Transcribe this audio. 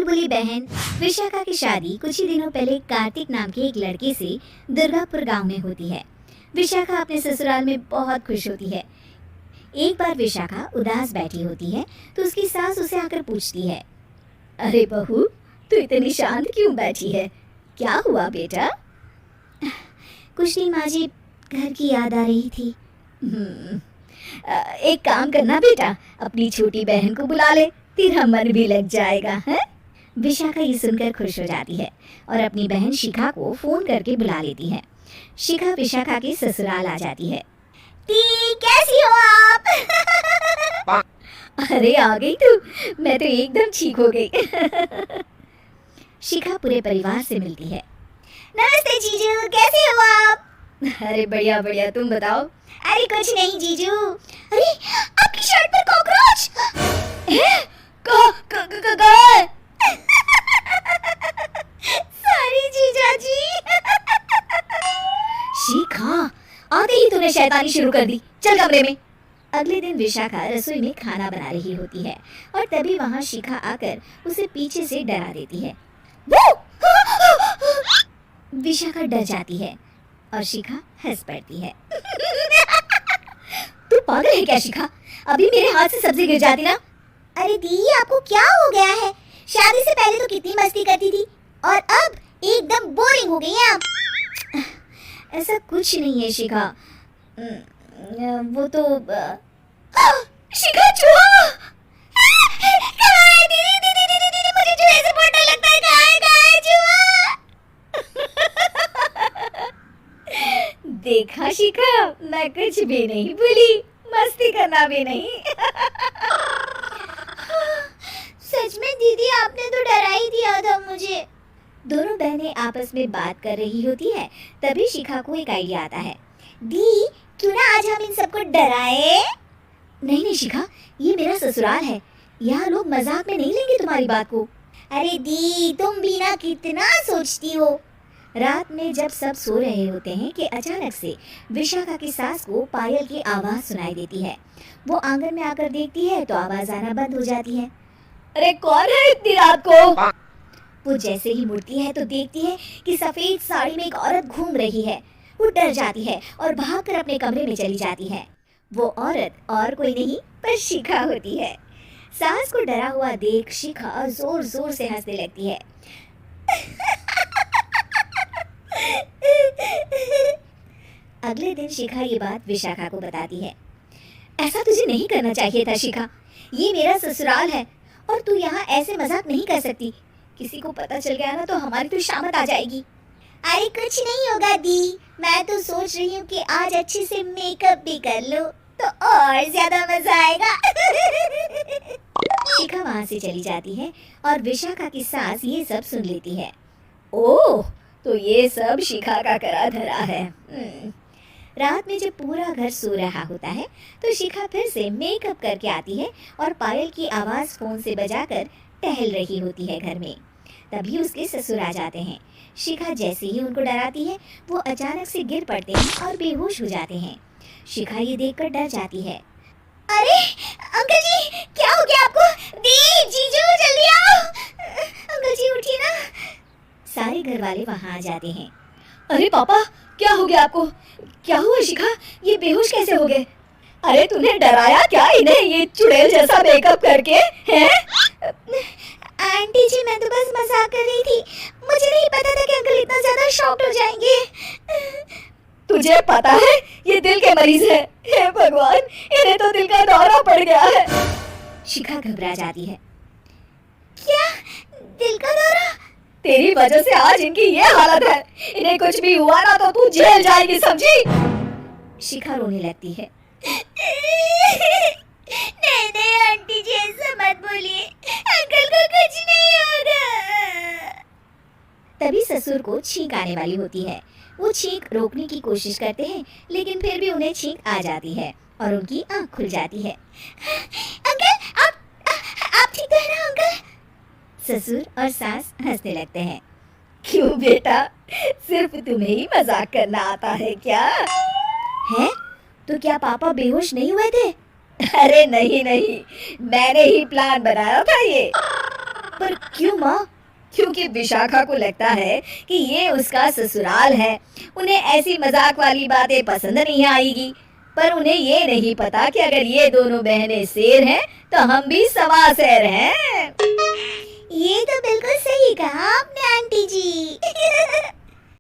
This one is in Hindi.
चुलबुली बहन विशाखा की शादी कुछ ही दिनों पहले कार्तिक नाम के एक लड़के से दुर्गापुर गांव में होती है। विशाखा अपने ससुराल में बहुत खुश होती है। एक बार विशाखा उदास बैठी होती है तो उसकी सास उसे आकर पूछती है, अरे बहू, तू इतनी शांत क्यों बैठी है? क्या हुआ बेटा? कुछ नहीं माँ जी, घर की याद आ रही थी। एक काम करना बेटा, अपनी छोटी बहन को बुला ले, तेरा मन भी लग जाएगा है? विशाखा ये सुनकर खुश हो जाती है और अपनी बहन शिखा को फोन करके बुला लेती है। शिखा विशाखा के ससुराल आ जाती है। ती, कैसी हो आप? अरे आ गई तू, मैं तो एकदम ठीक हो गई। शिखा पूरे परिवार से मिलती है। नमस्ते जीजू, कैसे हो आप? अरे बढ़िया बढ़िया, तुम बताओ। अरे कुछ नहीं जीजू। अरे आपकी शर्ट पर कॉकरोच। सॉरी जीजा जी। शिखा, आते ही तूने शैतानी शुरू कर दी, चल कमरे में। अगले दिन विशाखा रसोई में खाना बना रही होती है और तभी वहाँ शिखा आकर उसे पीछे से डरा देती है। विशाखा डर जाती है और शिखा हंस पड़ती है। तू पागल है क्या शिखा? अभी मेरे हाथ से सब्जी गिर जाती ना। अरे दी, आपको क्या हो गया है? शादी से पहले तो कितनी मस्ती करती थी और अब एकदम बोरिंग हो गई हैं आप। ऐसा कुछ नहीं है शिखा, वो तो शिखा चूहा। दीदी, मुझे चूहे से बहुत डर लगता है। कहाँ है चूहा? देखा शिखा, मैं कुछ भी नहीं भूली, मस्ती करना भी नहीं। सच में दीदी, आपने तो डरा ही दिया था मुझे। दोनों बहनें आपस में बात कर रही होती है, तभी शिखा को एक आइडिया आता है। दी, क्यों ना आज हम इन सबको डराए? नहीं शिखा, ये मेरा ससुराल है, यहाँ लोग मजाक में नहीं लेंगे तुम्हारी बात को। अरे दी, तुम भी ना कितना सोचती हो। रात में जब सब सो रहे होते हैं कि अचानक से विशाखा की सास को पायल की आवाज सुनाई देती है। वो आंगन में आकर देखती है तो आवाज आना बंद हो जाती है। अरे कौन है इतनी रात को? वो जैसे ही मुड़ती है तो देखती है कि सफेद साड़ी में एक औरत घूम रही है। वो डर जाती है और भागकर अपने कमरे में चली जाती है। वो औरत और कोई नहीं पर शिखा होती है। सास को डरा हुआ देख शिखा जोर जोर से हंसने लगती है। अगले दिन शिखा ये बात विशाखा को बताती है। ऐसा तुझे नहीं करना चाहिए था शिखा, ये मेरा ससुराल है और तू यहाँ ऐसे मजाक नहीं कर सकती। किसी को पता चल गया ना तो हमारी तो शामत आ जाएगी। अरे कुछ नहीं होगा दी, मैं तो सोच रही हूँ कि आज अच्छे से मेकअप भी कर लो तो और ज्यादा मजा आएगा। शिखा वहाँ से चली जाती है और विशाखा की सास ये सब सुन लेती है। ओह, तो ये सब शिखा का करा धरा है। रात में जब पूरा घर सो रहा होता है तो शिखा फिर से मेकअप करके आती है और पायल की आवाज फोन से बजाकर टहल रही होती है घर में। तभी उसके ससुर आ जाते हैं। शिखा जैसे ही उनको डराती है वो अचानक से गिर पड़ते हैं और बेहोश हो जाते हैं। शिखा ये देखकर डर जाती है। अरे अंकल जी, क्या हो गया आपको? दी, जीजू, जल्दी आओ। अंकल जी उठिए ना। सारे घर वाले वहाँ आ जाते हैं। अरे पापा, क्या हो गया आपको? क्या हुआ शिखा, ये बेहोश कैसे हो गए? अरे तूने डराया क्या इन्हें ये चुड़ैल जैसा मेकअप करके हैं? आंटी जी, मैं तो बस मजाक कर रही थी, मुझे नहीं पता था कि अंकल इतना ज्यादा शॉक्ड हो जाएंगे। तुझे पता है ये दिल के मरीज है। हे भगवान, इन्हें तो दिल का दौरा पड़ गया है। शिखा घबरा जाती है। क्या दिल का दौरा? तेरी वजह से आज इनकी ये हालत है। इन्हें कुछ भी हुआ ना तो तू जेल जाएगी, समझी? शिखा रोने लगती है। नहीं आंटी जी, ऐसा मत बोलिए, अंकल को कुछ नहीं होगा। तभी ससुर को छींक आने वाली होती है। वो छींक रोकने की कोशिश करते हैं लेकिन फिर भी उन्हें छींक आ जाती है और उनकी आंख खुल जाती है। अंकल, आप ठीक तो है ना अंकल? ससुर और सास हंसने लगते हैं। क्यों बेटा, सिर्फ तुम्हें ही मजाक करना आता है क्या? है? तो क्या पापा बेहोश नहीं हुए थे? अरे नहीं, मैंने ही प्लान बनाया था ये। पर क्यों माँ? क्योंकि विशाखा को लगता है कि ये उसका ससुराल है। उन्हें ऐसी मजाक वाली बातें पसंद नहीं आएगी। पर उन्हें ये नहीं पता कि अगर ये दोनों बहनें शेर हैं तो हम भी सवा शेर हैं। ये तो बिल्कुल सही कहा आपने आंटी जी।